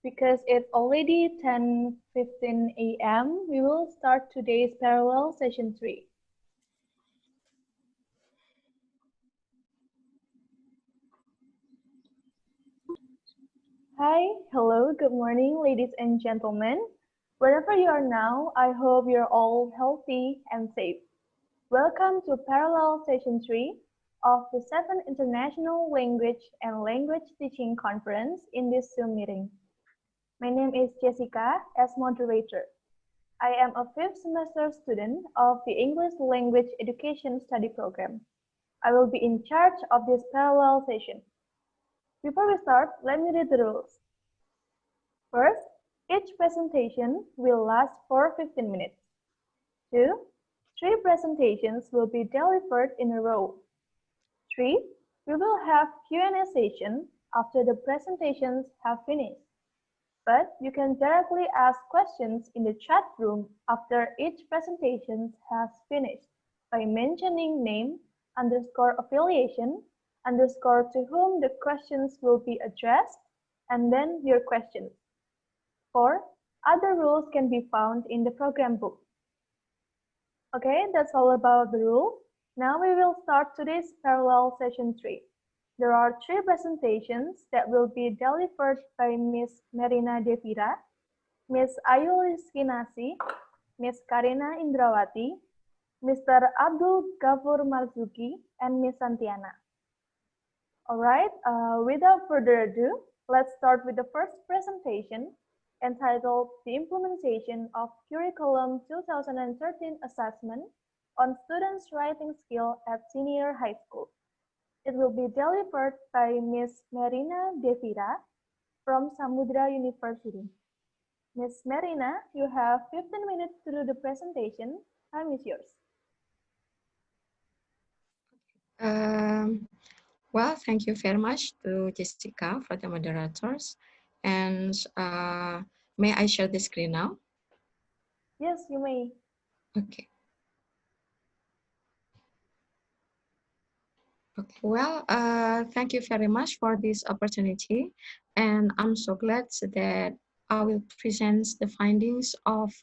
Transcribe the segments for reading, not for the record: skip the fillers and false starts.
Because it's already 10:15 a.m., we will start today's parallel session 3. Hi, hello, good morning, ladies and gentlemen. Wherever you are now, I hope you're all healthy and safe. Welcome to Parallel Session 3 of the 7th International Language and Language Teaching Conference in this Zoom meeting. My name is Jessica as moderator. I am a 5th semester student of the English Language Education Study Program. I will be in charge of this parallel session. Before we start, let me read the rules. First, each presentation will last for 15 minutes. 2, 3 presentations will be delivered in a row. 3, we will have Q&A session after the presentations have finished. But you can directly ask questions in the chat room after each presentation has finished by mentioning name, _affiliation, _ to whom the questions will be addressed, and then your questions. 4, other rules can be found in the program book. Okay, that's all about the rule. Now we will start today's parallel session 3. There are 3 presentations that will be delivered by Ms. Marina Devira, Ms. Ayu Rizkinasi, Ms. Karina Indrawati, Mr. Abdul Ghafur Marzuki, and Ms. Santiana. Alright, without further ado, let's start with the first presentation entitled The Implementation of Curriculum 2013 Assessment on Students' Writing Skill at Senior High School. It will be delivered by Ms. Marina Devira from Samudra University. Ms. Marina, you have 15 minutes to do the presentation. Time is yours. Well, thank you very much to Jessica for the moderators. And may I share the screen now? Yes, you may. Okay. Okay, well, thank you very much for this opportunity. And I'm so glad that I will present the findings of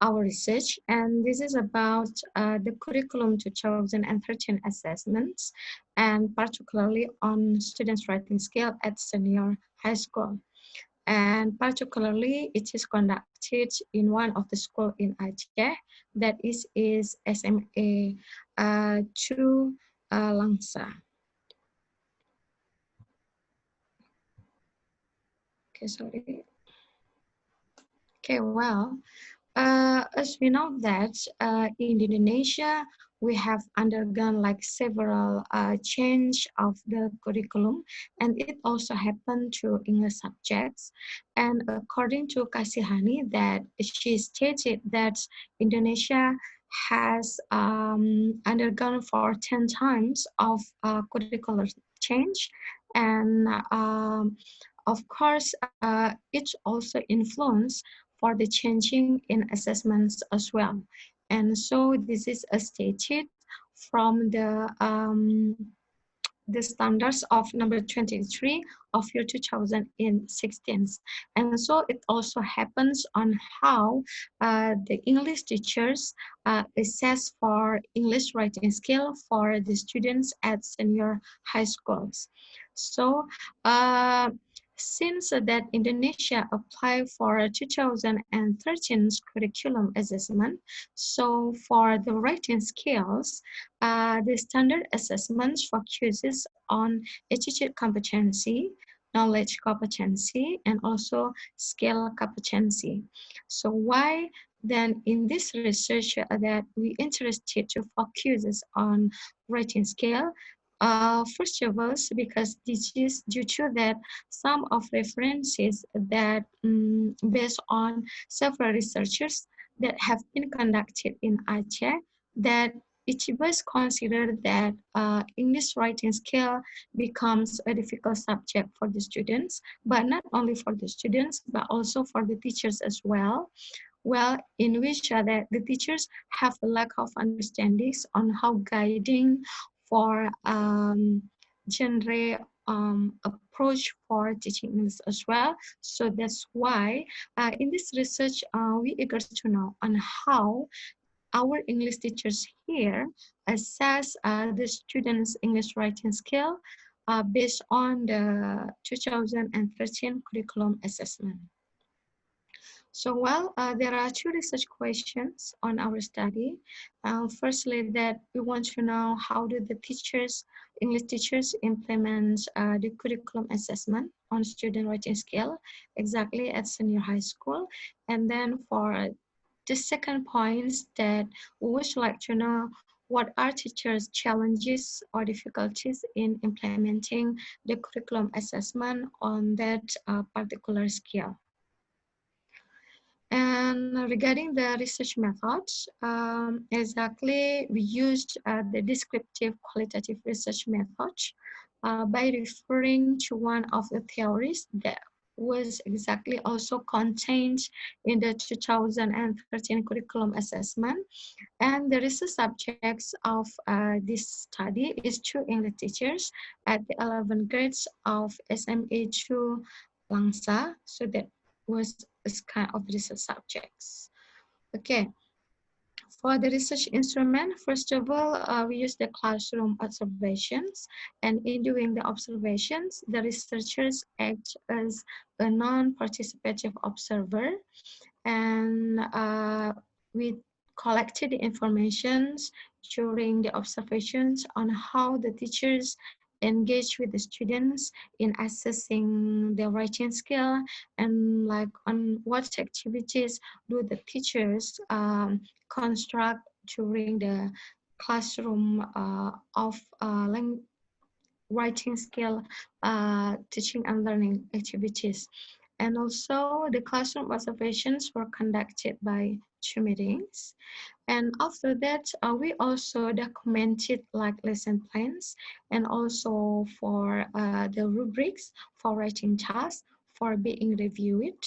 our research. And this is about the curriculum 2013 assessments, and particularly on students' writing skill at senior high school. And particularly, it is conducted in one of the schools in Aceh, that is SMA 2 Langsa. Okay, sorry. Okay, well, as we know that in Indonesia, we have undergone like several change of the curriculum, and it also happened to English subjects. And according to Kasihani, that she stated that Indonesia has undergone for 10 times of curricular change, and of course, it also influenced for the changing in assessments as well. And so this is stated from the standards of number 23 of year 2016. And so it also happens on how the English teachers assess for English writing skill for the students at senior high schools. So since that Indonesia applied for 2013 curriculum assessment, so for the writing skills, the standard assessments focuses on attitude competency, knowledge competency, and also skill competency. So why then in this research that we interested to focus on writing skill? First of all, because this is due to that some of references that based on several researchers that have been conducted in Aceh, that it was considered that English writing skill becomes a difficult subject for the students, but not only for the students, but also for the teachers as well. Well, in which that the teachers have a lack of understandings on how guiding for genre approach for teaching English as well. So that's why in this research, we eager to know on how our English teachers here assess the students' English writing skill based on the 2013 curriculum assessment. So, well, there are two research questions on our study. Firstly, that we want to know how do the teachers, English teachers, implement the curriculum assessment on student writing skill exactly at senior high school. And then for the second point is that we would like to know what are teachers' challenges or difficulties in implementing the curriculum assessment on that particular skill. And regarding the research methods, exactly we used the descriptive qualitative research method by referring to one of the theories that was exactly also contained in the 2013 curriculum assessment. And the research subjects of this study is two English teachers at the 11 grades of SMA2 Langsa. So that was a kind of research subjects. Okay, for the research instrument, first of all, we use the classroom observations. And in doing the observations, the researchers act as a non-participative observer. And we collected the information during the observations on how the teachers engage with the students in assessing their writing skill, and like on what activities do the teachers construct during the classroom of writing skill teaching and learning activities. And also the classroom observations were conducted by two meetings. And after that, we also documented like lesson plans and also for the rubrics for writing tasks for being reviewed.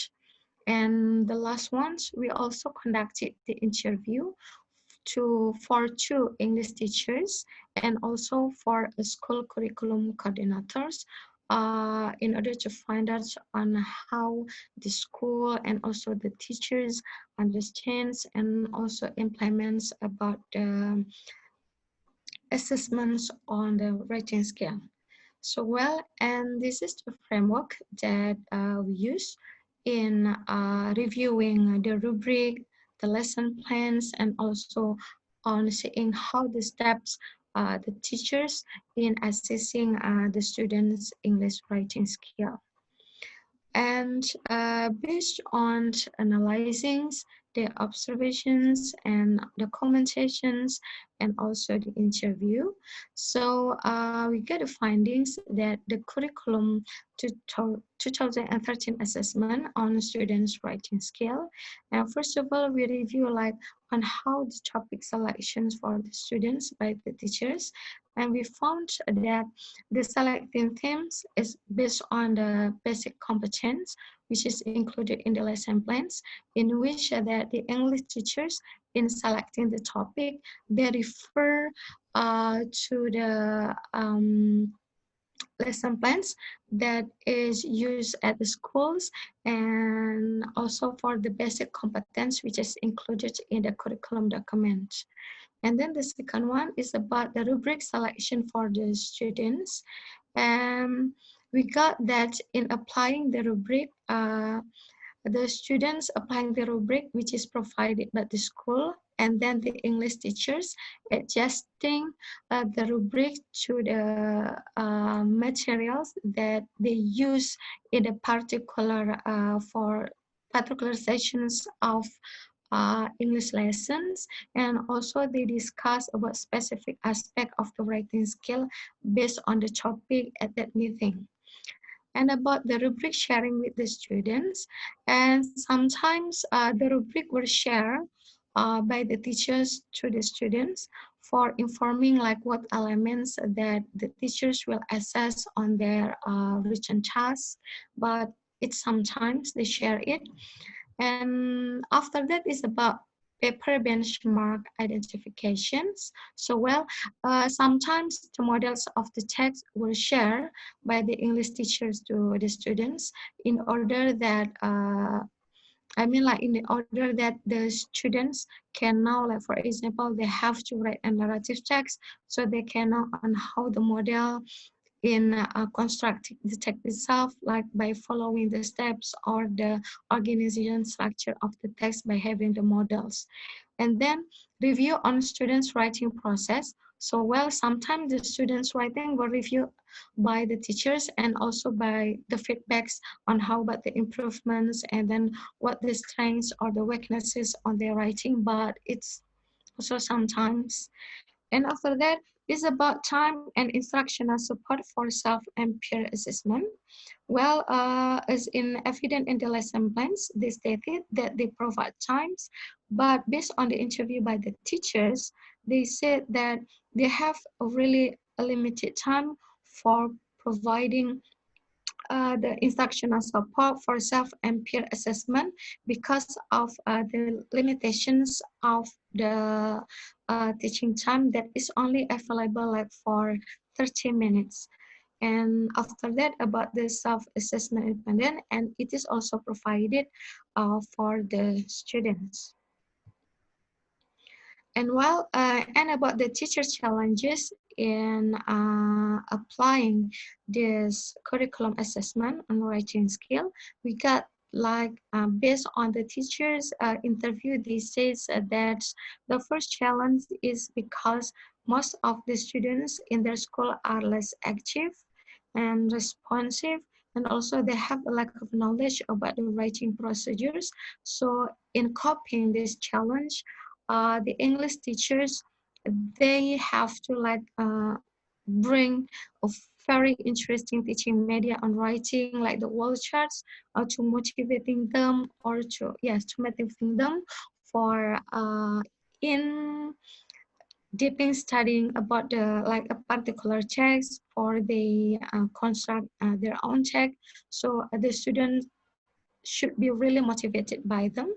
And the last ones, we also conducted the interview for two English teachers and also for a school curriculum coordinators in order to find out on how the school and also the teachers understands and also implements about the assessments on the writing skill. So well, and this is the framework that we use in reviewing the rubric, the lesson plans, and also on seeing how the steps the teachers in assessing the students' English writing skill. And based on analyzing the observations and the commentations and also the interview, so we get the findings that the curriculum 2013 assessment on students writing skill. And first of all, we review like on how the topic selections for the students by the teachers, and we found that the selecting themes is based on the basic competence, which is included in the lesson plans, in which that the English teachers, in selecting the topic, they refer to the lesson plans that is used at the schools, and also for the basic competence, which is included in the curriculum document. And then the second one is about the rubric selection for the students. We got that in applying the rubric, the students applying the rubric which is provided by the school, and then the English teachers adjusting the rubric to the materials that they use in a particular for particular sessions of English lessons, and also they discuss about specific aspect of the writing skill based on the topic at that meeting. And about the rubric sharing with the students, and sometimes the rubric will share by the teachers to the students for informing like what elements that the teachers will assess on their written tasks, but it's sometimes they share it. And after that is about paper benchmark identifications. So, well, sometimes the models of the text were shared by the English teachers to the students in order that like in order that the students can now, like for example, they have to write a narrative text, so they can know on how the model in constructing the text itself, like by following the steps or the organization structure of the text by having the models. And then review on students writing process. So well, sometimes the students writing will review by the teachers and also by the feedbacks on how about the improvements and then what the strengths or the weaknesses on their writing. But it's also sometimes, and after that is about time and instructional support for self and peer assessment. Well, as in evident in the lesson plans, they stated that they provide times, but based on the interview by the teachers, they said that they have a really a limited time for providing the instructional support for self and peer assessment because of the limitations of the teaching time that is only available like for 30 minutes. And after that, about the self-assessment independent, and it is also provided for the students. And about the teacher challenges in applying this curriculum assessment on writing skill, we got like based on the teachers interview, they says that the first challenge is because most of the students in their school are less active and responsive, and also they have a lack of knowledge about the writing procedures. So in copying this challenge, the English teachers, they have to like bring a very interesting teaching media on writing, like the wall charts, to motivating them or to yes to motivating them for in deeply studying about the like a particular text or they construct their own text. So the students should be really motivated by them.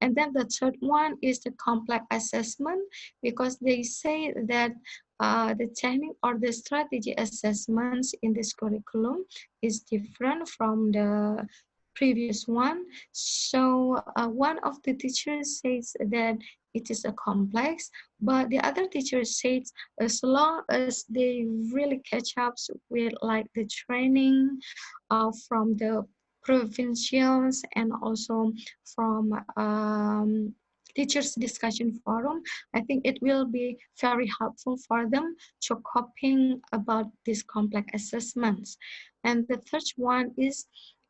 And then the third one is the complex assessment, because they say that the technique or the strategy assessments in this curriculum is different from the previous one. So one of the teachers says that it is a complex, but the other teacher says as long as they really catch up with like the training from the provincials and also from teachers discussion forum, I think it will be very helpful for them to coping about these complex assessments. And the third one is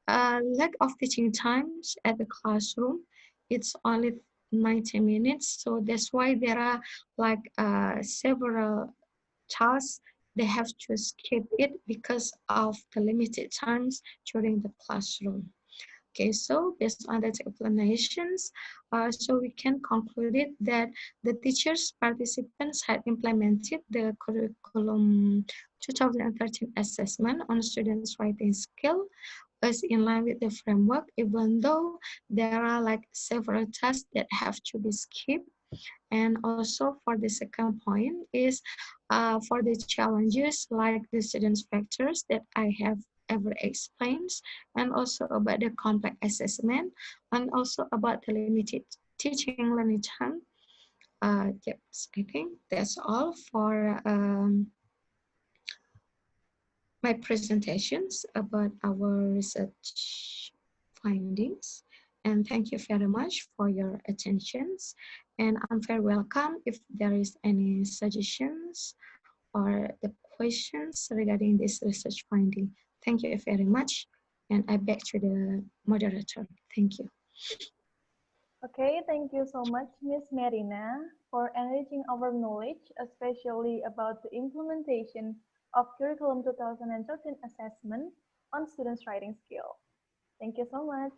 lack of teaching times at the classroom. It's only 90 minutes, so that's why there are like several tasks they have to skip it because of the limited times during the classroom. Okay, so based on that explanations, so we can conclude it that the teachers participants had implemented the curriculum 2013 assessment on students' writing skill is in line with the framework, even though there are like several tasks that have to be skipped. And also for the second point is for the challenges like the students factors that I have ever explained, and also about the complex assessment, and also about the limited teaching learning time. Yes, I think that's all for my presentations about our research findings. And thank you very much for your attentions. And I'm very welcome if there is any suggestions or the questions regarding this research finding. Thank you very much. And I back to the moderator. Thank you. Okay, thank you so much, Miss Marina, for enriching our knowledge, especially about the implementation of Curriculum 2013 assessment on students' writing skill. Thank you so much.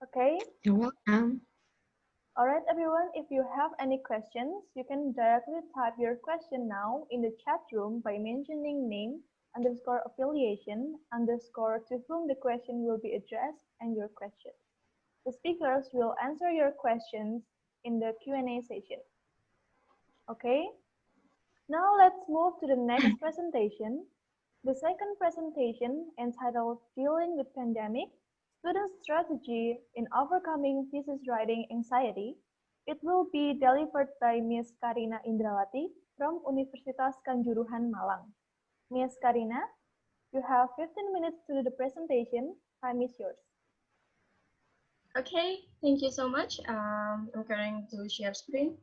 Okay, You're welcome. all right, everyone, if you have any questions, you can directly type your question now in the chat room by mentioning name underscore affiliation underscore to whom the question will be addressed and your question. The speakers will answer your questions in the Q&A session. Okay, now let's move to the next presentation. The second presentation, entitled Dealing with Pandemic, Student Strategy in Overcoming Thesis Writing Anxiety. It will be delivered by Ms. Karina Indrawati from Universitas Kanjuruhan, Malang. Ms. Karina, you have 15 minutes to do the presentation. Time is yours. Okay, thank you so much. I'm going to share screen.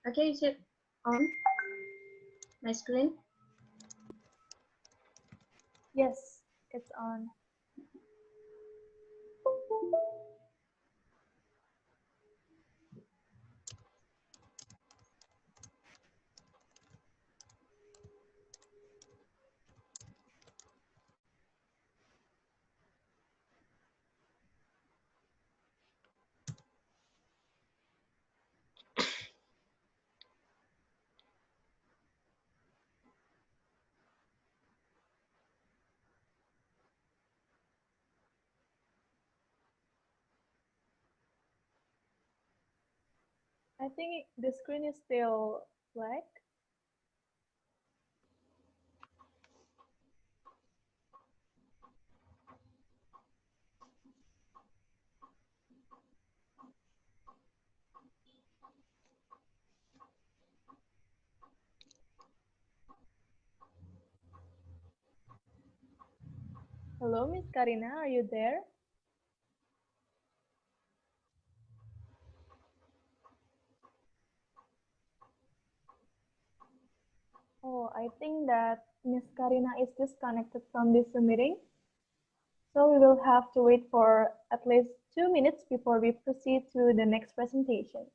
Okay, is it on my screen? Yes, it's on. I think the screen is still black. Hello, Miss Karina, are you there? Oh, I think that Miss Karina is disconnected from this meeting. So we will have to wait for at least 2 minutes before we proceed to the next presentation.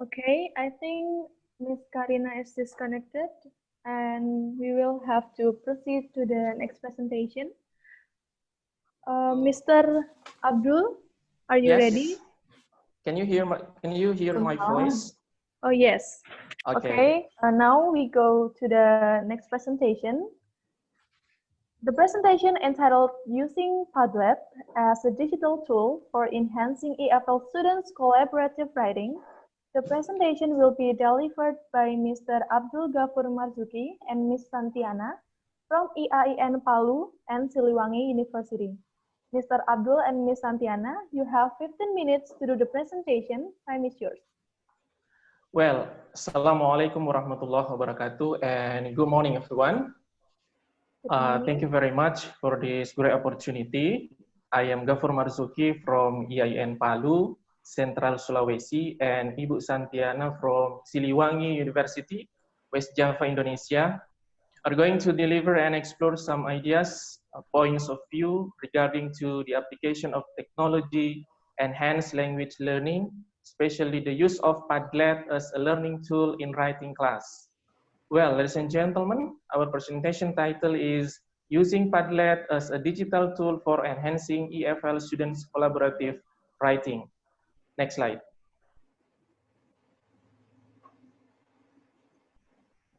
Okay, I think Miss Karina is disconnected and we will have to proceed to the next presentation. Mr. Abdul, are you ready? Can you hear my voice? Oh, yes. Okay. Now we go to the next presentation. The presentation entitled Using Padlet as a Digital Tool for Enhancing EFL Students' Collaborative Writing. The presentation will be delivered by Mr. Abdul Ghafur Marzuki and Ms. Santiana from IAIN Palu and Siliwangi University. Mr. Abdul and Ms. Santiana, you have 15 minutes to do the presentation. Time is yours. Well, Assalamualaikum warahmatullahi wabarakatuh, and good morning, everyone. Thank you very much for this great opportunity. I am Ghafur Marzuki from IAIN Palu, Central Sulawesi, and Ibu Santiana from Siliwangi University, West Java, Indonesia, are going to deliver and explore some ideas, points of view regarding to the application of technology, enhanced language learning, especially the use of Padlet as a learning tool in writing class. Well, ladies and gentlemen, our presentation title is Using Padlet as a Digital Tool for Enhancing EFL Students' Collaborative Writing. Next slide.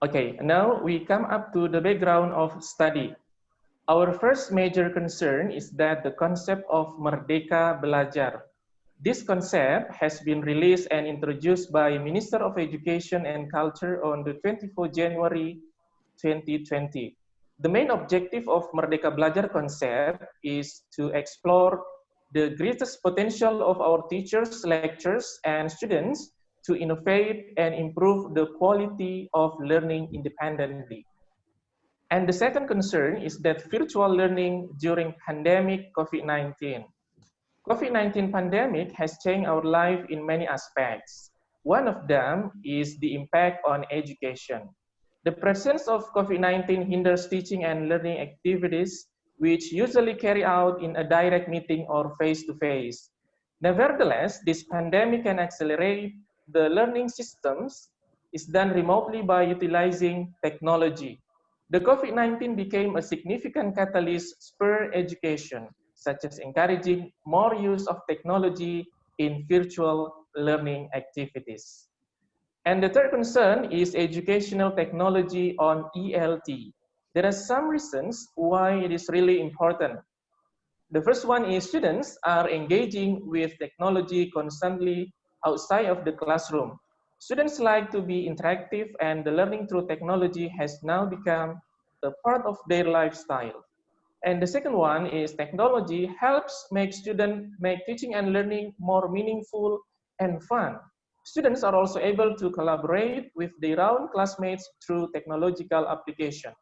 Okay, now we come up to the background of study. Our first major concern is that the concept of Merdeka Belajar. This concept has been released and introduced by Minister of Education and Culture on the 24th January 2020. The main objective of Merdeka Belajar concept is to explore the greatest potential of our teachers, lecturers, and students to innovate and improve the quality of learning independently. And the second concern is that virtual learning during pandemic COVID-19. COVID-19 pandemic has changed our life in many aspects. One of them is the impact on education. The presence of COVID-19 hinders teaching and learning activities, which usually carry out in a direct meeting or face-to-face. Nevertheless, this pandemic can accelerate the learning systems is done remotely by utilizing technology. The COVID-19 became a significant catalyst for education, such as encouraging more use of technology in virtual learning activities. And the third concern is educational technology on ELT. There are some reasons why it is really important. The first one is students are engaging with technology constantly outside of the classroom. Students like to be interactive, and the learning through technology has now become a part of their lifestyle. And the second one is technology helps make teaching and learning more meaningful and fun. Students are also able to collaborate with their own classmates through technological application.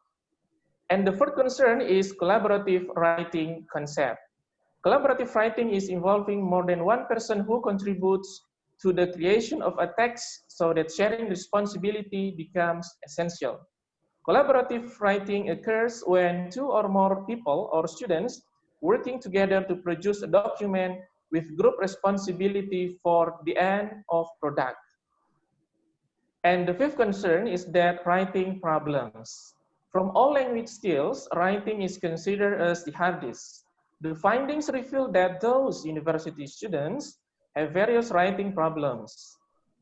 And the fourth concern is collaborative writing concept. Collaborative writing is involving more than one person who contributes to the creation of a text so that sharing responsibility becomes essential. Collaborative writing occurs when two or more people or students working together to produce a document with group responsibility for the end of product. And the fifth concern is that writing problems. From all language skills, writing is considered as the hardest. The findings reveal that those university students have various writing problems.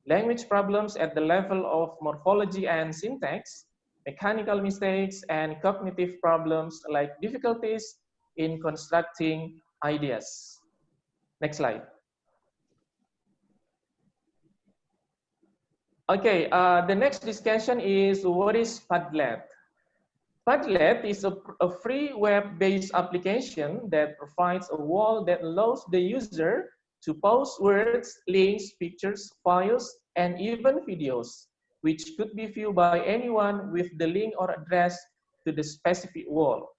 Language problems at the level of morphology and syntax, mechanical mistakes, and cognitive problems like difficulties in constructing ideas. Next slide. Okay, the next discussion is what is Padlet? Padlet is a free web-based application that provides a wall that allows the user to post words, links, pictures, files, and even videos, which could be viewed by anyone with the link or address to the specific wall.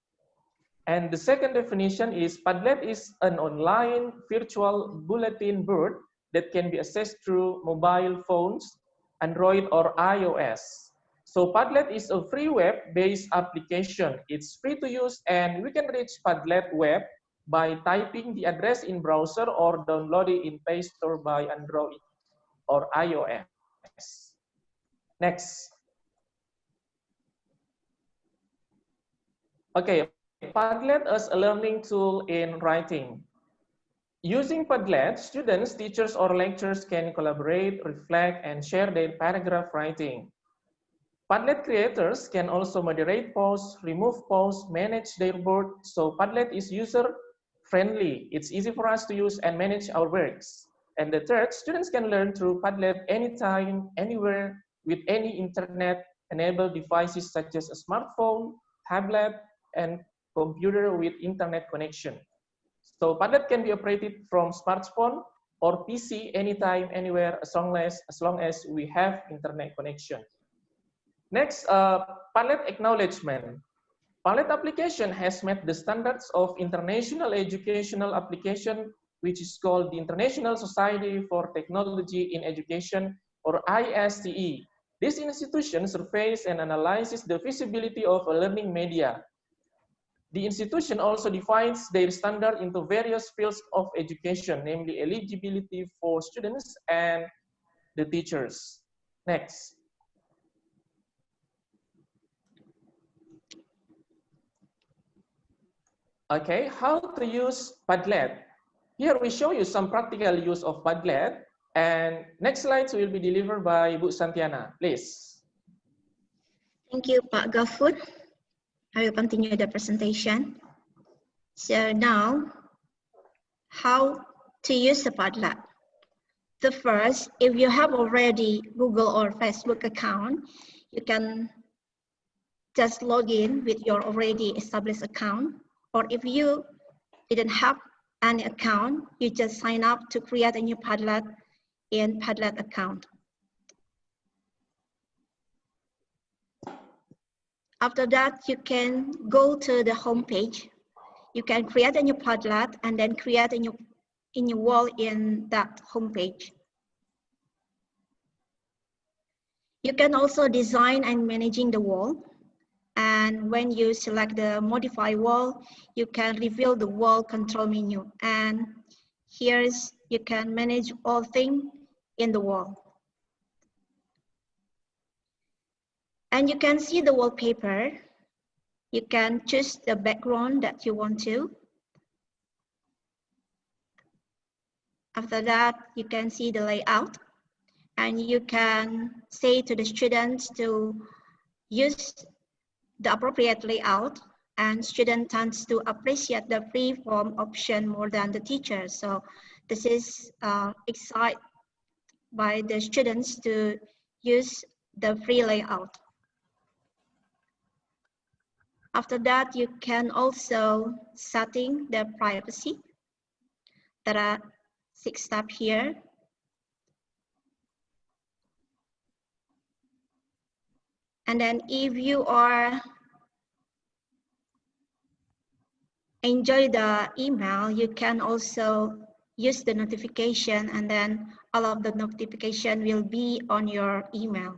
And the second definition is Padlet is an online virtual bulletin board that can be accessed through mobile phones, Android or iOS. So Padlet is a free web-based application. It's free to use, and we can reach Padlet web by typing the address in browser or download it in Play Store by Android or iOS. Next. Okay, Padlet as a learning tool in writing. Using Padlet, students, teachers, or lecturers can collaborate, reflect, and share their paragraph writing. Padlet creators can also moderate posts, remove posts, manage their board. So Padlet is user-friendly. It's easy for us to use and manage our works. And the third, students can learn through Padlet anytime, anywhere, with any internet-enabled devices such as a smartphone, tablet, and computer with internet connection. So Padlet can be operated from smartphone or PC anytime, anywhere, as long as we have internet connection. Next, Padlet acknowledgement. Padlet application has met the standards of International Educational Application, which is called the International Society for Technology in Education, or ISTE. This institution surveys and analyzes the feasibility of a learning media. The institution also defines their standard into various fields of education, namely eligibility for students and the teachers. Next. Okay, how to use Padlet. Here we show you some practical use of Padlet, and next slides will be delivered by Bu Santiana, please. Thank you, Pak Gafur. I will continue the presentation. So now, how to use the Padlet. The first, if you have already Google or Facebook account, you can just log in with your already established account. Or if you didn't have any account, you just sign up to create a new Padlet in Padlet account. After that, you can go to the home page. You can create a new Padlet and then create a new wall in that home page. You can also design and managing the wall. And when you select the modify wall, you can reveal the wall control menu. And here's, you can manage all things in the wall. And you can see the wallpaper. You can choose the background that you want to. After that, you can see the layout. And you can say to the students to use the appropriate layout, and student tends to appreciate the free form option more than the teacher. So this is excited by the students to use the free layout. After that, you can also setting the privacy. There are 6 steps here. And then if you are enjoy the email, you can also use the notification, and then all of the notification will be on your email.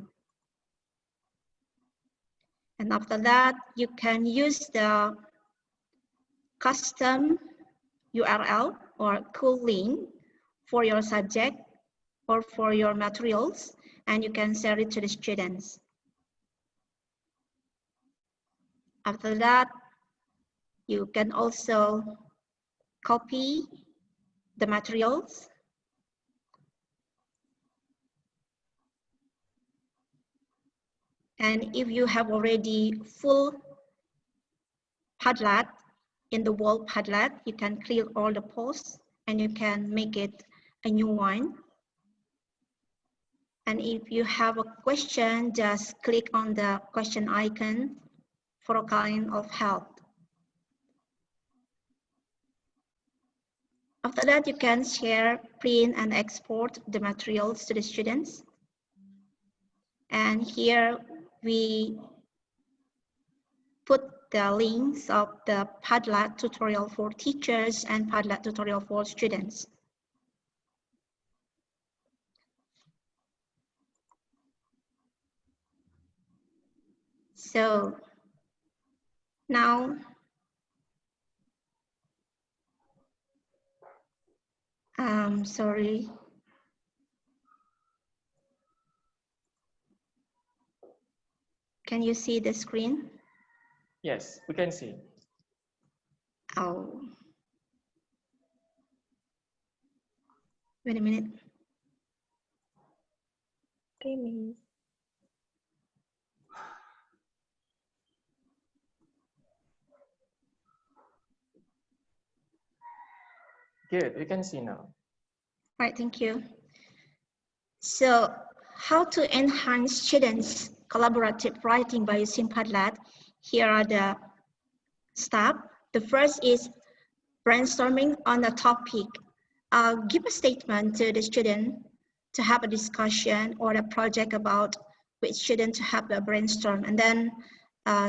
And after that, you can use the custom URL or cool link for your subject or for your materials, and you can share it to the students. After that, you can also copy the materials. And if you have already full Padlet in the wall Padlet, you can clear all the posts and you can make it a new one. And if you have a question, just click on the question icon for a kind of help. After that, you can share, print, and export the materials to the students. And here we put the links of the Padlet tutorial for teachers and Padlet tutorial for students. So now sorry. Can you see the screen? Yes, we can see. Oh. Wait a minute. Okay, Miss. Good, we can see now. Right, thank you. So how to enhance students' collaborative writing by using Padlet? Here are the steps. The first is brainstorming on a topic. Give a statement to the student to have a discussion or a project about which student to have a brainstorm, and then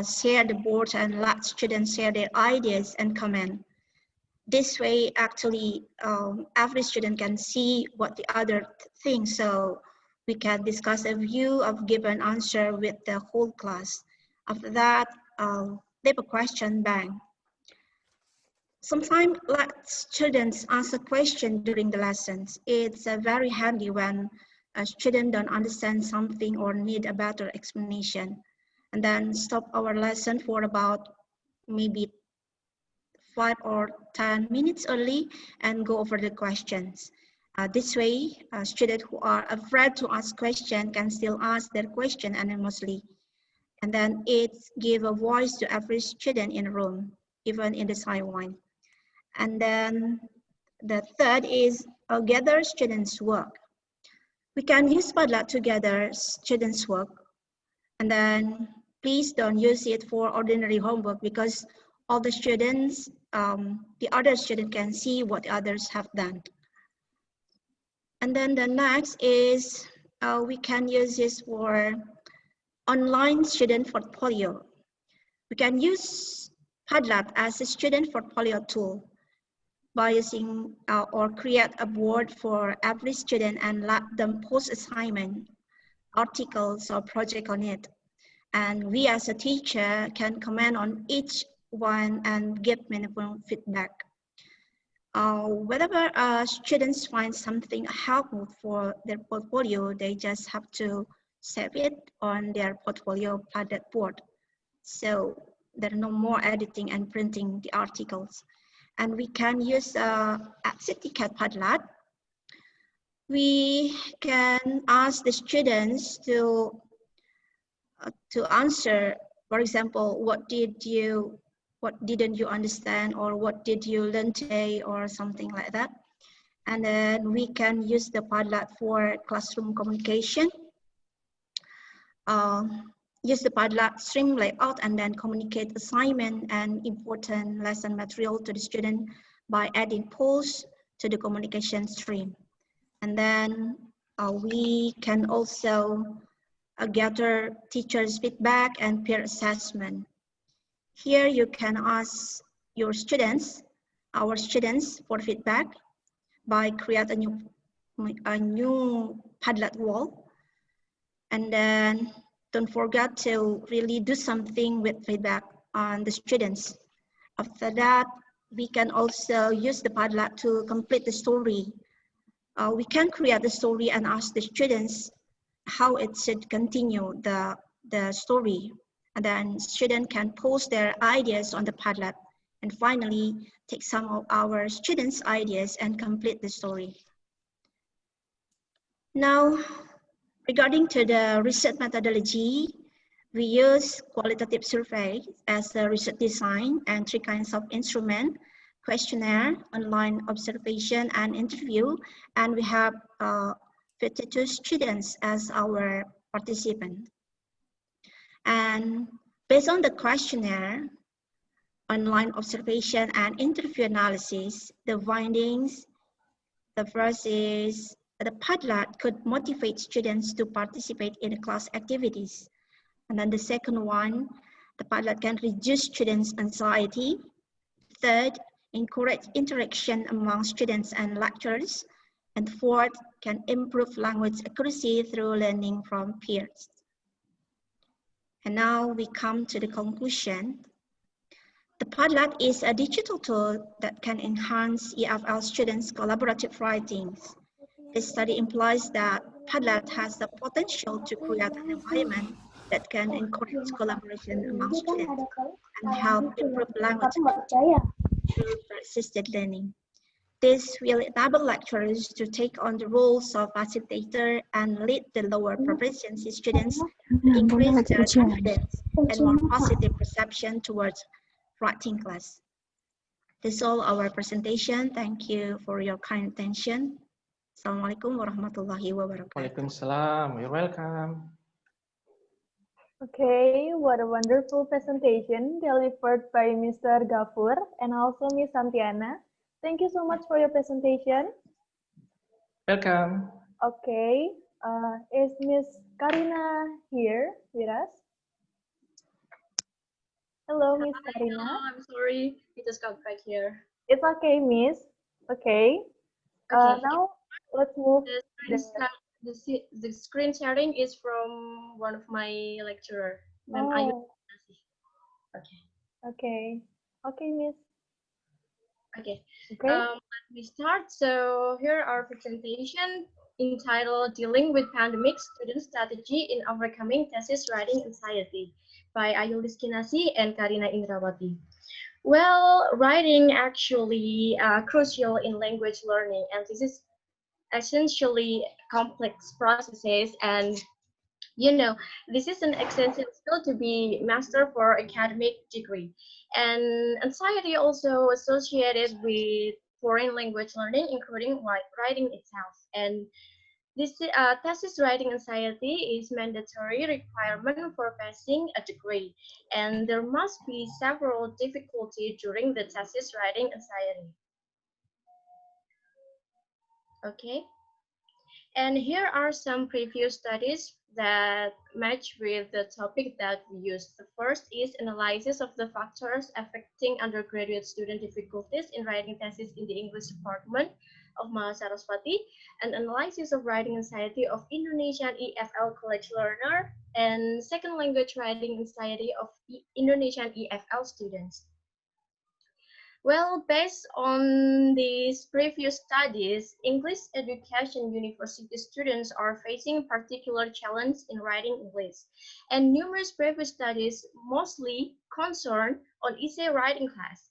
share the board and let students share their ideas and comment. This way, actually, every student can see what the other thinks, so we can discuss a view of given answer with the whole class. After that, leave a question bank. Sometimes let students answer questions during the lessons. It's very handy when a student don't understand something or need a better explanation. And then stop our lesson for about maybe 5 or 10 minutes early and go over the questions. This way, students who are afraid to ask questions can still ask their question anonymously. And then it gives a voice to every student in a room, even in the side one. And then the third is gather students' work. We can use Padlet to gather students' work. And then please don't use it for ordinary homework because all the students, the other student can see what others have done. And then the next is we can use this for online student portfolio. We can use Padlet as a student portfolio tool by using or create a board for every student and let them post assignment, articles or project on it. And we as a teacher can comment on each one and give meaningful feedback. Whenever students find something helpful for their portfolio, they just have to save it on their portfolio Padlet board. So there are no more editing and printing the articles. And we can use Activicat Padlet. We can ask the students to answer, for example, what didn't you understand, or what did you learn today, or something like that. And then we can use the Padlet for classroom communication. Use the Padlet stream layout and then communicate assignment and important lesson material to the student by adding polls to the communication stream. And then we can also gather teachers' feedback and peer assessment. Here you can ask your students, our students, for feedback by creating a new Padlet wall. And then don't forget to really do something with feedback on the students. After that, we can also use the Padlet to complete the story. We can create the story and ask the students how it should continue the story. And then students can post their ideas on the Padlet. And finally, take some of our students' ideas and complete the story. Now, regarding to the research methodology, we use qualitative survey as a research design and 3 kinds of instrument: questionnaire, online observation, and interview. And we have 52 students as our participant. And based on the questionnaire, online observation, and interview analysis, the findings, the first is the Padlet could motivate students to participate in class activities. And then the second one, the Padlet can reduce students' anxiety. Third, encourage interaction among students and lecturers. And fourth, can improve language accuracy through learning from peers. And now we come to the conclusion. The Padlet is a digital tool that can enhance EFL students' collaborative writings. This study implies that Padlet has the potential to create an environment that can encourage collaboration among students and help improve language through persistent learning. This will enable lecturers to take on the roles of facilitator and lead the lower proficiency students to increase their confidence and more positive perception towards writing class. This is all our presentation. Thank you for your kind attention. Assalamualaikum warahmatullahi wabarakatuh. Waalaikumsalam. You're welcome. Okay, what a wonderful presentation delivered by Mr. Gafur and also Ms. Santiana. Thank you so much for your presentation. Welcome. Okay, is Ms. Karina here with us? Hello, Ms. Karina. I'm sorry, we just got back here. It's okay, Miss. Okay. Okay. Now let's move. The screen sharing is from one of my lecturer. Oh. Okay. Okay. Okay, Miss. Okay. Okay. Let me start. So here our presentation entitled "Dealing with Pandemic Student Strategy in Overcoming Thesis Writing Anxiety" by Ayu Liskinasi and Karina Indrawati. Well, writing actually crucial in language learning, and this is essentially complex processes, and You know, this is an essential skill to be mastered for academic degree. And anxiety also associated with foreign language learning, including writing itself. And this thesis writing anxiety is mandatory requirement for passing a degree, and there must be several difficulties during the thesis writing anxiety. Okay, and here are some previous studies that match with the topic that we used. The first is analysis of the factors affecting undergraduate student difficulties in writing thesis in the English department of Saraswati, an analysis of writing anxiety of Indonesian EFL college learner, and second language writing anxiety of Indonesian EFL students. Well, based on these previous studies, English education university students are facing particular challenge in writing English, and numerous previous studies mostly concern on essay writing class.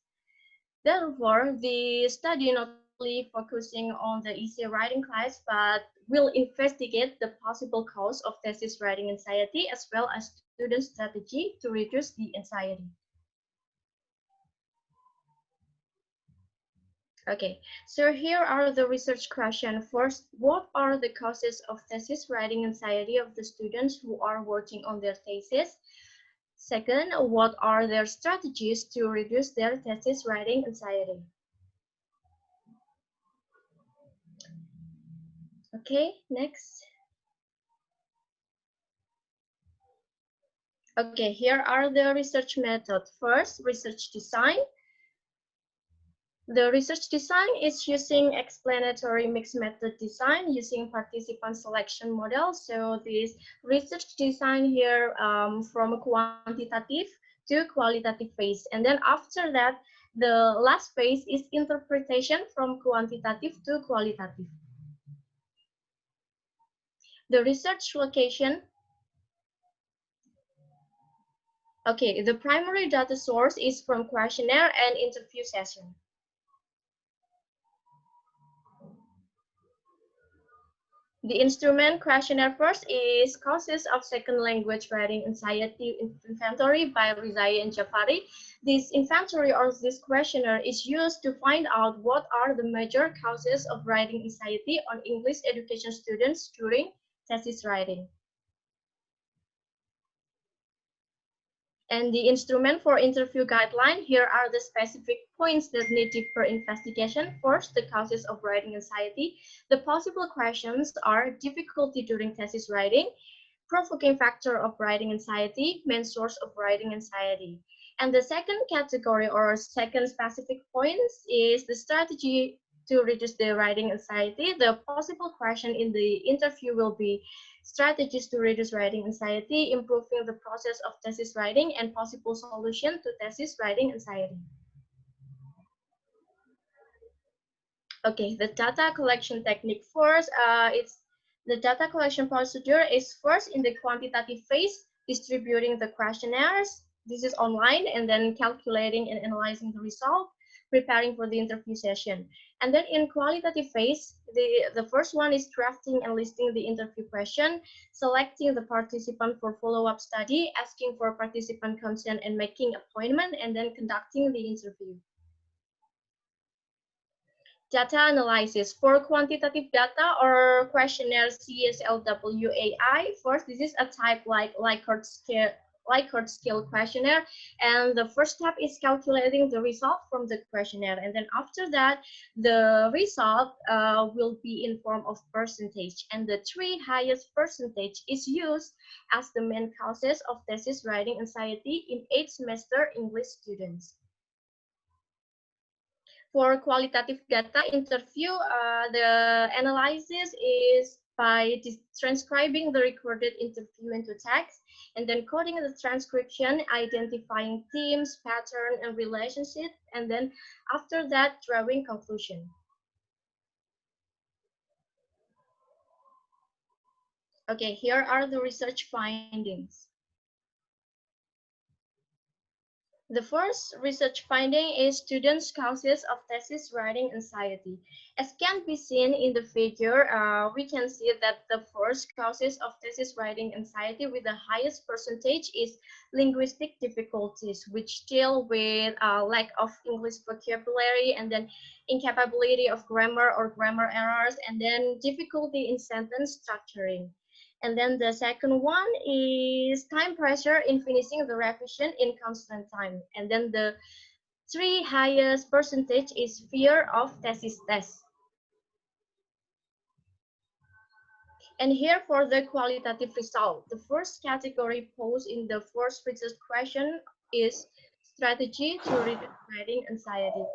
Therefore, the study not only focusing on the essay writing class, but will investigate the possible cause of thesis writing anxiety as well as student strategy to reduce the anxiety. Okay, so here are the research questions. First, what are the causes of thesis writing anxiety of the students who are working on their thesis? Second, what are their strategies to reduce their thesis writing anxiety? Okay, next. Okay, here are the research methods. First, research design. The research design is using explanatory mixed method design using participant selection model. So this research design here from quantitative to qualitative phase. And then after that, the last phase is interpretation from quantitative to qualitative. The research location. Okay, the primary data source is from questionnaire and interview session. The instrument questionnaire first is Causes of Second Language Writing Anxiety Inventory by Rizai and Jafari. This inventory or this questionnaire is used to find out what are the major causes of writing anxiety on English education students during thesis writing. And the instrument for interview guideline, here are the specific points that need deeper investigation. First, the causes of writing anxiety. The possible questions are difficulty during thesis writing, provoking factor of writing anxiety, main source of writing anxiety. And the second category or second specific points is the strategy to reduce the writing anxiety. The possible question in the interview will be strategies to reduce writing anxiety, improving the process of thesis writing, and possible solution to thesis writing anxiety. Okay, the data collection technique first, the data collection procedure is first in the quantitative phase, distributing the questionnaires. This is online, and then calculating and analyzing the result, preparing for the interview session. And then in qualitative phase, the first one is drafting and listing the interview question, selecting the participant for follow-up study, asking for participant consent and making appointment, and then conducting the interview. Data analysis for quantitative data or questionnaire CSLWAI. First, this is a type like Likert scale questionnaire, and the first step is calculating the result from the questionnaire, and then after that, the result will be in form of percentage, and the three highest percentage is used as the main causes of thesis writing anxiety in 8th semester English students. For qualitative data interview, the analysis is by transcribing the recorded interview into text, and then coding the transcription, identifying themes, pattern, and relationship, and then after that, drawing conclusion. Okay, here are the research findings. The first research finding is students' causes of thesis writing anxiety. As can be seen in the figure, we can see that the first causes of thesis writing anxiety with the highest percentage is linguistic difficulties, which deal with lack of English vocabulary and then incapability of grammar or grammar errors and then difficulty in sentence structuring. And then the second one is time pressure in finishing the revision in constant time. And then the three highest percentage is fear of thesis test. And here for the qualitative result, the first category posed in the first research question is strategy to reduce writing anxiety.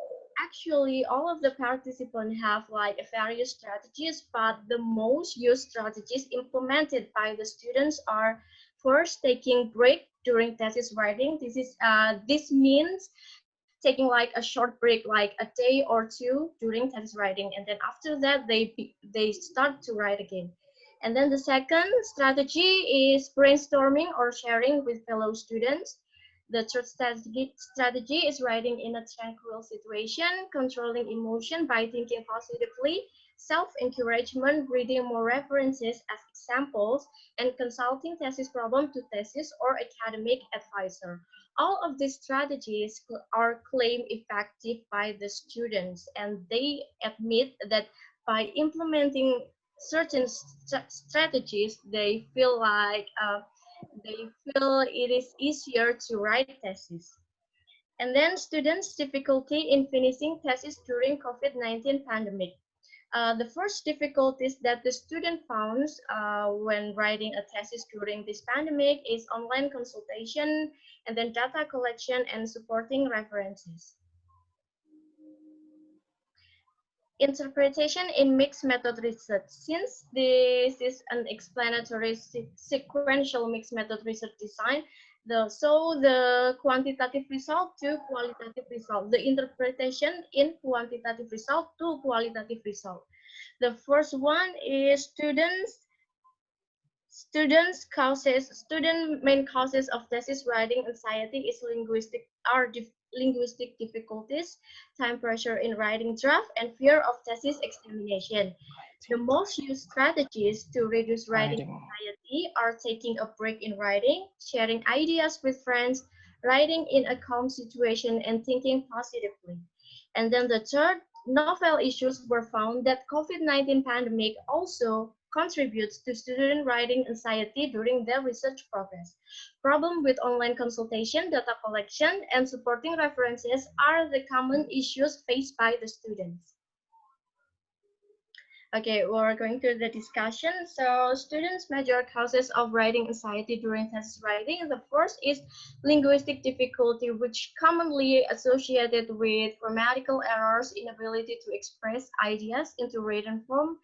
Actually, all of the participants have like various strategies, but the most used strategies implemented by the students are first taking break during thesis writing. This means taking like a short break, like a day or two during thesis writing, and then after that they start to write again. And then the second strategy is brainstorming or sharing with fellow students. The third strategy is writing in a tranquil situation, controlling emotion by thinking positively, self-encouragement, reading more references as examples, and consulting thesis problem to thesis or academic advisor. All of these strategies are claimed effective by the students, and they admit that by implementing certain strategies, they feel like it is easier to write thesis. And then students' difficulty in finishing thesis during COVID-19 pandemic. The first difficulties that the student found when writing a thesis during this pandemic is online consultation and then data collection and supporting references. Interpretation in mixed method research. Since this is an explanatory sequential mixed method research design, the quantitative result to qualitative result, the interpretation in quantitative result to qualitative result. The first one is student main causes of thesis writing anxiety is linguistic difficulties, time pressure in writing draft, and fear of thesis examination. The most used strategies to reduce writing anxiety are taking a break in writing, sharing ideas with friends, writing in a calm situation, and thinking positively. And then the third, novel issues were found that COVID-19 pandemic also contributes to student writing anxiety during their research progress. Problem with online consultation, data collection, and supporting references are the common issues faced by the students. Okay, we're going to the discussion. So students' major causes of writing anxiety during thesis writing. The first is linguistic difficulty, which commonly associated with grammatical errors, inability to express ideas into written form,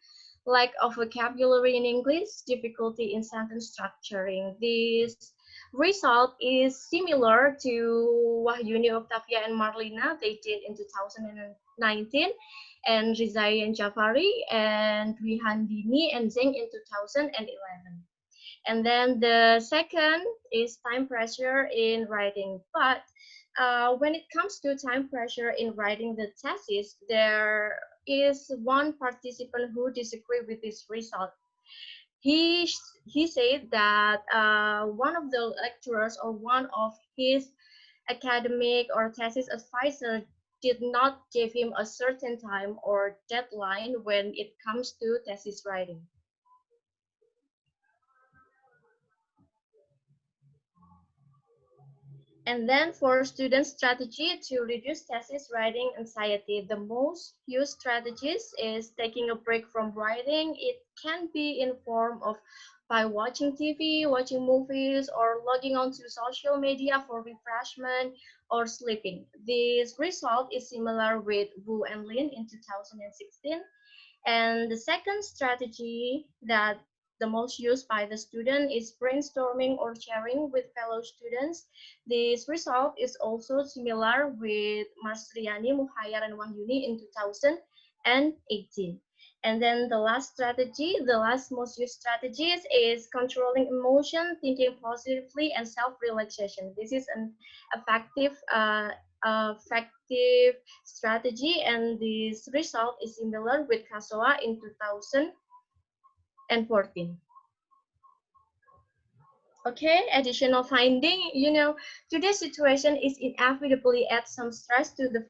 lack of vocabulary in English, difficulty in sentence structuring. This result is similar to Wahyuni, Octavia, and Marlina they did in 2019, and Rizai and Jafari, and Wihandini and Zeng in 2011. And then the second is time pressure in writing. But when it comes to time pressure in writing the thesis, there is one participant who disagreed with this result. He said that one of the lecturers or one of his academic or thesis advisor did not give him a certain time or deadline when it comes to thesis writing. And then for student strategy to reduce thesis writing anxiety, the most used strategies is taking a break from writing. It can be in form of by watching TV, watching movies, or logging onto social media for refreshment or sleeping. This result is similar with Wu and Lin in 2016. And the second strategy that the most used by the student is brainstorming or sharing with fellow students. This result is also similar with Mas Riani, Muhayyar, and Wahyuni in 2018. And then the last strategy, the last most used strategies is controlling emotion, thinking positively, and self-relaxation. This is an effective strategy, and this result is similar with Kasoa in 2014. Okay, additional finding, today's situation is inevitably add some stress to the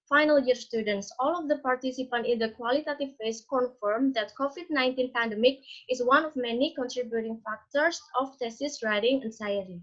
final year students. All of the participants in the qualitative phase confirm that COVID-19 pandemic is one of many contributing factors of thesis writing anxiety.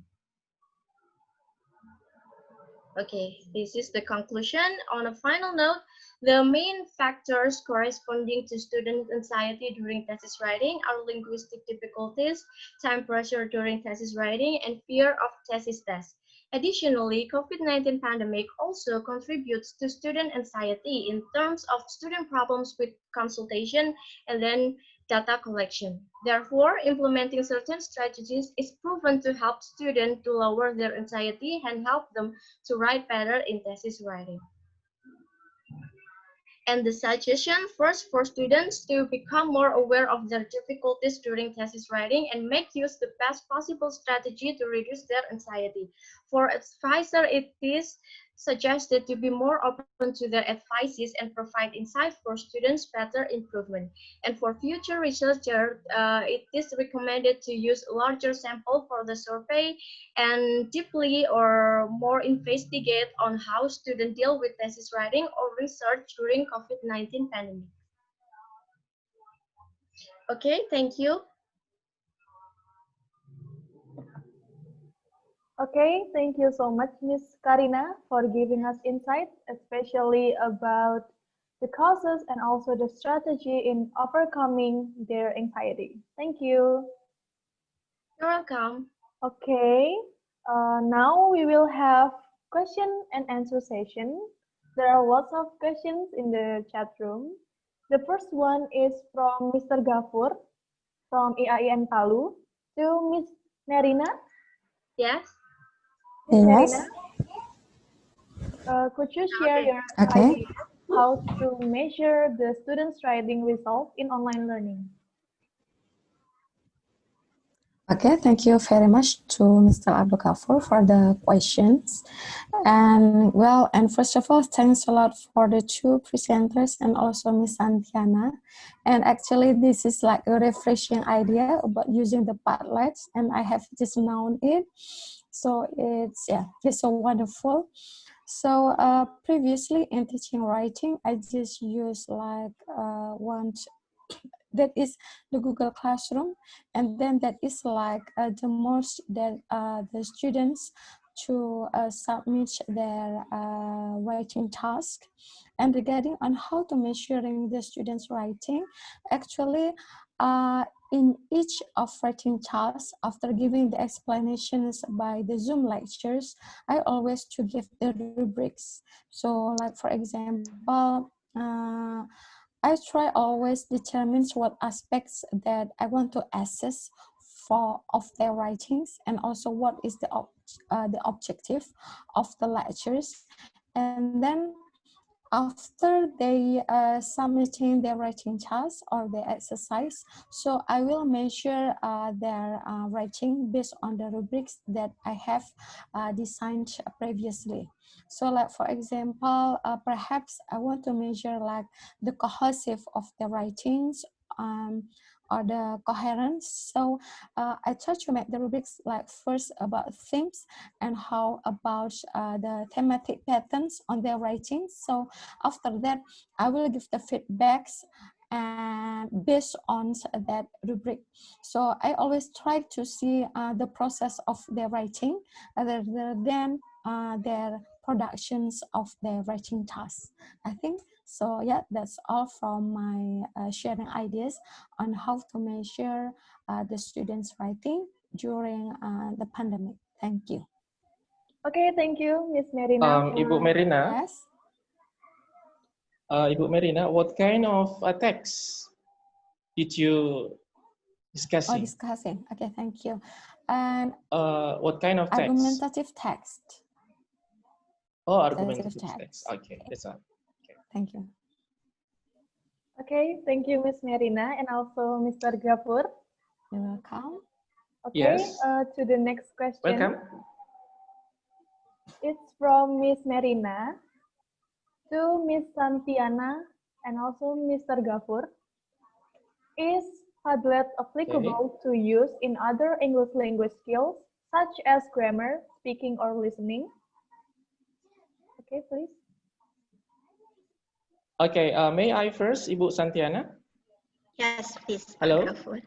Okay, this is the conclusion. On a final note, the main factors corresponding to student anxiety during thesis writing are linguistic difficulties, time pressure during thesis writing, and fear of thesis test. Additionally, COVID-19 pandemic also contributes to student anxiety in terms of student problems with consultation and then data collection. Therefore, implementing certain strategies is proven to help students to lower their anxiety and help them to write better in thesis writing. And the suggestion first for students to become more aware of their difficulties during thesis writing and make use the best possible strategy to reduce their anxiety. For advisor, it is suggested to be more open to their advices and provide insight for students' better improvement. And for future researchers, it is recommended to use a larger sample for the survey and deeply or more investigate on how students deal with thesis writing or research during COVID-19 pandemic. Okay, thank you. Okay, thank you so much, Ms. Karina, for giving us insights, especially about the causes and also the strategy in overcoming their anxiety. Thank you. You're welcome. Okay, now we will have question and answer session. There are lots of questions in the chat room. The first one is from Mr. Gafur from EIN Palu to Ms. Nerina. Yes. Ms. Yes. Nerina, could you share your Okay. idea how to measure the students' writing results in online learning? Okay, thank you very much to Mr. Abdul Kafur for the questions. And first of all, thanks a lot for the two presenters and also Miss Santiana. And actually, this is like a refreshing idea about using the Padlet, and I have just known it. So it's so wonderful. So previously in teaching writing, I just use like that is the Google Classroom, and then that is like the most that the students to submit their writing task. And regarding on how to measuring the students' writing, actually in each of writing tasks, after giving the explanations by the Zoom lectures, I always to give the rubrics. So like for example, I try always determines what aspects that I want to assess of their writings, and also what is the objective of the lectures. And then after they submitting their writing task or the exercise, so I will measure their writing based on the rubrics that I have designed previously. So like for example, perhaps I want to measure like the cohesive of the writings or the coherence. So I try to make the rubrics like first about themes and how about the thematic patterns on their writings. So after that, I will give the feedbacks and based on that rubric. So I always try to see the process of their writing rather than their productions of their writing tasks. I think so. Yeah, that's all from my sharing ideas on how to measure the students' writing during the pandemic. Thank you. Okay, thank you, Ms. Nerina. Ibu Merina. Yes. Ibu Merina, what kind of text did you discussing? Oh, discussing. Okay, thank you. And what kind of text? Argumentative text. Oh, argumentative text. Okay, that's all. Okay. Thank you. Okay, thank you, Miss Marina, and also Mr. Gafur. You're welcome. Okay, Yes. to the next question. Welcome. It's from Miss Marina to Miss Santiana and also Mr. Gafur. Is Padlet Okay. applicable to use in other English language skills, such as grammar, speaking, or listening? Okay, please. Okay. May I first, Ibu Santiana? Yes, please, Pak Hello. Gafur.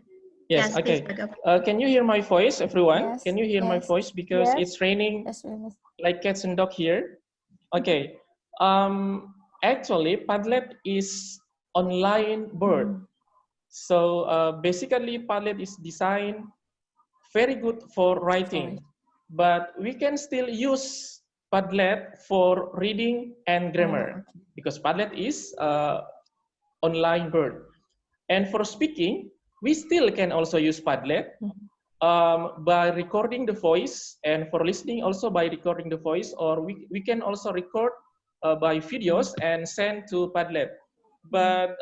Yes. Yes, please, Okay. Pak Gafur. Can you hear my voice, everyone? Yes, Can you hear my yes, voice because Yes. it's raining yes, we must. like cats and dog here? Okay. Actually, Padlet is online board. So basically, Padlet is designed very good for writing, but we can still use Padlet for reading and grammar Okay. because Padlet is online board. And for speaking, we still can also use Padlet by recording the voice, and for listening also by recording the voice, or we can also record by videos and send to Padlet. But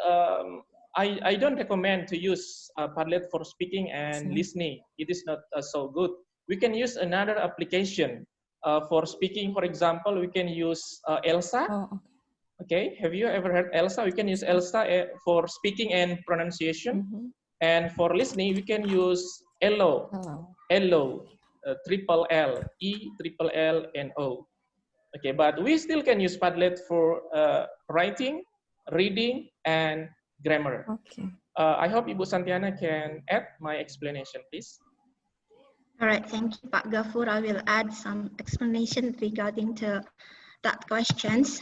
I don't recommend to use Padlet for speaking and listening. It is not so good. We can use another application for speaking. For example, we can use Elsa. Oh, okay. Okay, have you ever heard Elsa? We can use Elsa for speaking and pronunciation. And for listening, we can use Elo, Hello. Elo, triple L, E, triple L, and O. Okay, but we still can use Padlet for writing, reading, and grammar. Okay. I hope Ibu Santiana can add my explanation, please. All right, thank you, Pak Gafur. I will add some explanation regarding to that questions.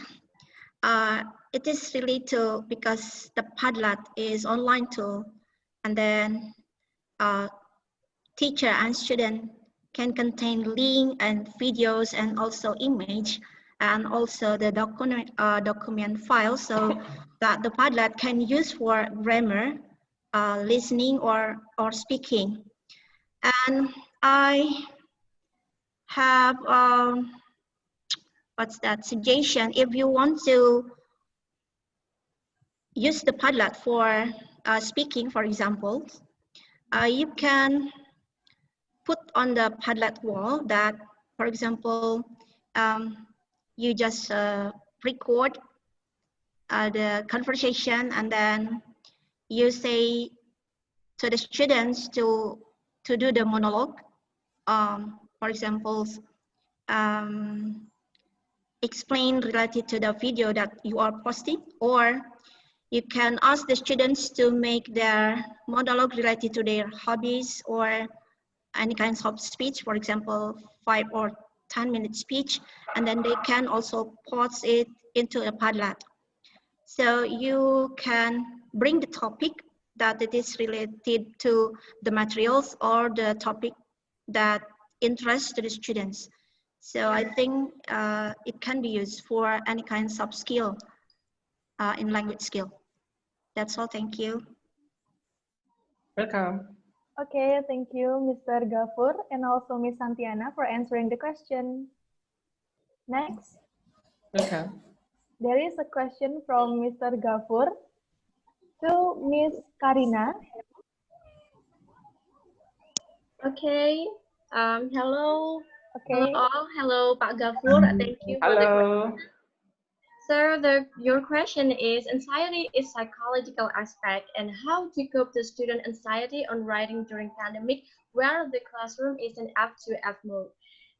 It is really to because the Padlet is online tool, and then teacher and student can contain link and videos and also image and also the document file, so that the Padlet can use for grammar, listening or speaking. And I have what's that suggestion? If you want to use the Padlet for speaking, for example, you can put on the Padlet wall that, for example, you just record the conversation and then you say to the students to do the monologue. For example, explain related to the video that you are posting, or you can ask the students to make their monologue related to their hobbies or any kinds of speech, for example, 5 or 10-minute speech, and then they can also post it into a Padlet. So you can bring the topic that it is related to the materials or the topic that interests to the students. So I think it can be used for any kinds of skill in language skill. That's all, thank you. Welcome. Okay, thank you, Mr. Gafur, and also Miss Santiana for answering the question. Next, Welcome. there is a question from Mr. Gafur to Miss Karina. Okay. Hello. Okay. Hello all. Hello, Pak Gafur. Thank you for the Hello. question. So your question is, anxiety is psychological aspect and how to cope the student anxiety on writing during pandemic where the classroom is in F2F mode.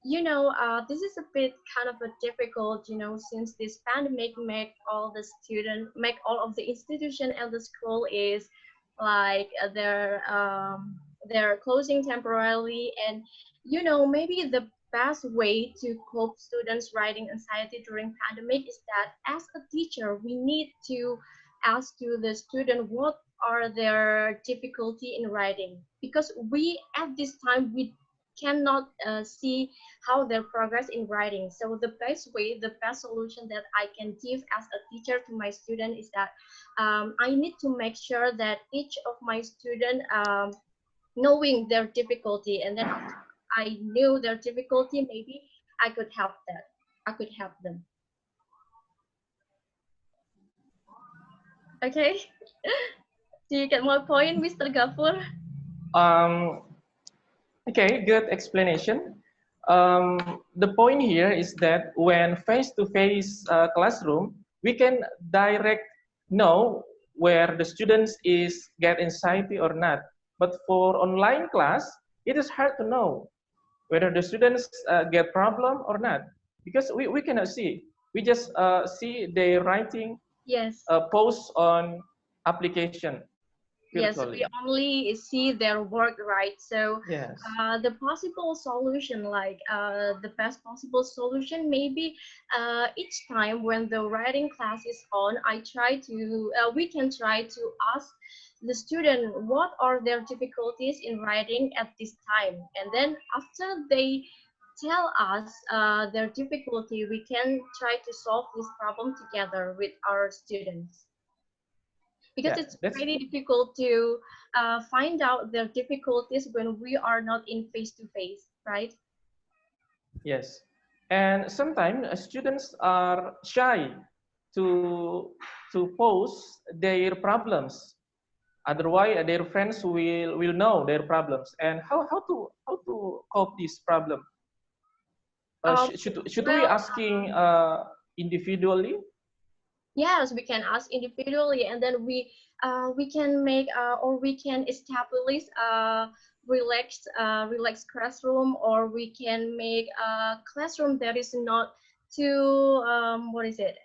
You know, this is a bit kind of a difficult, you know, since this pandemic make all of the institution and the school is like they're closing temporarily, and you know, maybe the best way to cope students writing anxiety during pandemic is that as a teacher we need to ask to the student what are their difficulty in writing, because we at this time we cannot see how their progress in writing. So the best way, the best solution that I can give as a teacher to my student is that I need to make sure that each of my student knowing their difficulty, and then after I knew their difficulty, maybe I could help them. I could help them. Okay. Do you get my point, Mr. Gafur? Um, okay, good explanation. The point here is that when face-to-face classroom, we can direct know where the students is get anxiety or not. But for online class, it is hard to know whether the students get problem or not because we cannot see. We just see their writing Yes. post on application Yes, we virtually. only see their work, right? So Yes. the possible solution, like the best possible solution, maybe each time when the writing class is on, we can try to ask the student what are their difficulties in writing at this time. And then after they tell us their difficulty, we can try to solve this problem together with our students because Yeah, it's that's pretty difficult to find out their difficulties when we are not in face to face, right? yes. And sometimes students are shy to post their problems. Otherwise, their friends will know their problems and how to cope this problem. Um, Should we well, asking individually? yes, we can ask individually, and then we can make or we can establish a relaxed classroom, or we can make a classroom that is not too what is it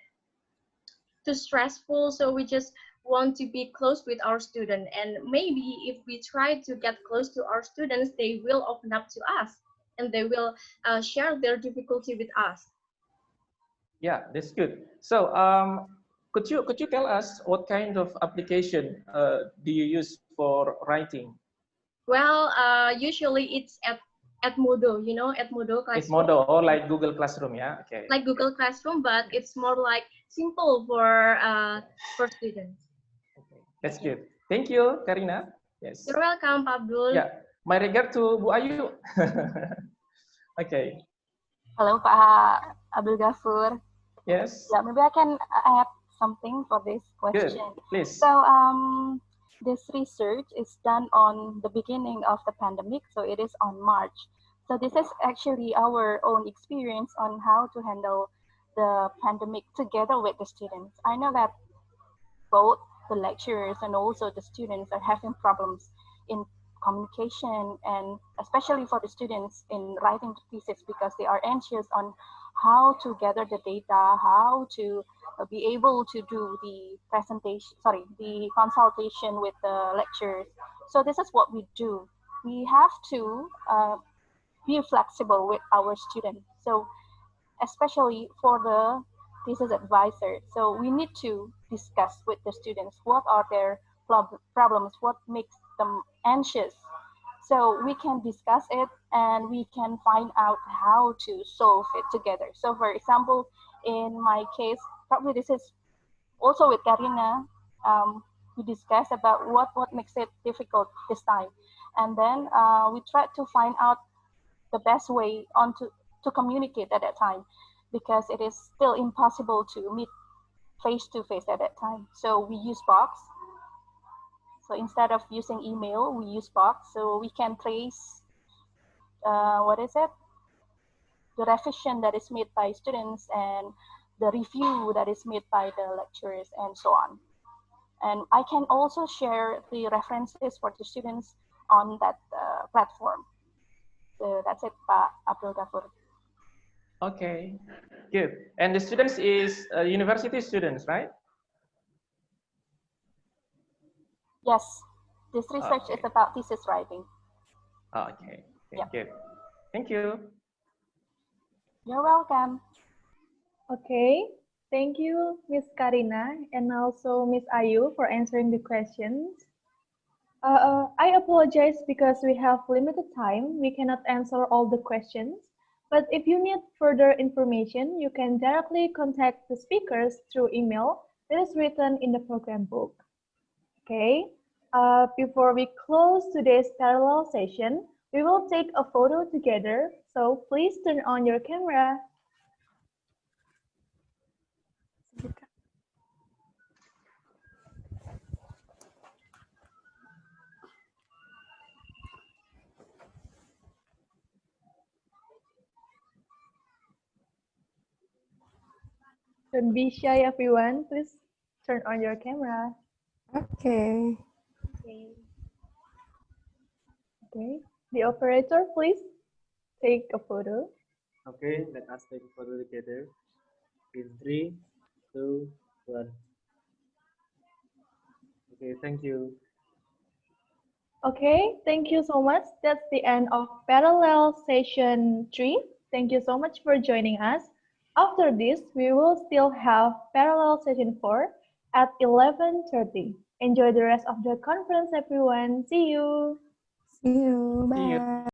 too stressful. So we just want to be close with our student, and maybe if we try to get close to our students, they will open up to us and they will share their difficulty with us. Yeah, that's good. So, could you tell us what kind of application do you use for writing? Well, usually it's at Moodle, at Moodle It's Classroom, Moodle or like Google Classroom, yeah? Okay. like Google Classroom, but it's more like simple for students. Okay. That's good. Thank you, Karina. Yes. You're welcome, Pak Abdul. Yeah. My regard to Bu Ayu. Okay. Hello, Pak Abdul Ghafur. Yes. Yeah, maybe I can add something for this Good. question. Please. So, this research is done on the beginning of the pandemic, so it is on March. So this is actually our own experience on how to handle the pandemic together with the students. I know that both the lecturers and also the students are having problems in communication, and especially for the students in writing the thesis because they are anxious on how to gather the data, how to be able to do the the consultation with the lecturers. So this is what we do. We have to be flexible with our students. So especially for the thesis advisor. So we need to discuss with the students what are their problems, what makes them anxious. So we can discuss it and we can find out how to solve it together. So for example, in my case, probably this is also with Karina, we discuss about what makes it difficult this time. And then we try to find out the best way to communicate at that time because it is still impossible to meet face to face at that time. So we use box. So instead of using email, we use box so we can trace the revision that is made by students and the review that is made by the lecturers and so on. And I can also share the references for the students on that platform. So that's it, Pak Abdul Ghafur. Okay. Good. And the students is university students, right? Yes, this research is about thesis writing. Okay. Yeah. Good. Thank you. You're welcome. Okay, thank you, Miss Karina, and also Miss Ayu for answering the questions. I apologize because we have limited time. We cannot answer all the questions. But if you need further information, you can directly contact the speakers through email that is written in the program book. Okay, before we close today's parallel session, we will take a photo together. So please turn on your camera. Don't be shy, everyone. Please turn on your camera. Okay. Okay. Okay. The operator, please take a photo. Okay, let us take a photo together. In 3, 2, 1. Okay, thank you. Okay, thank you so much. That's the end of Parallel Session 3. Thank you so much for joining us. After this, we will still have Parallel Session 4 at 11:30. Enjoy the rest of the conference, everyone. See you. See you. See you. Bye.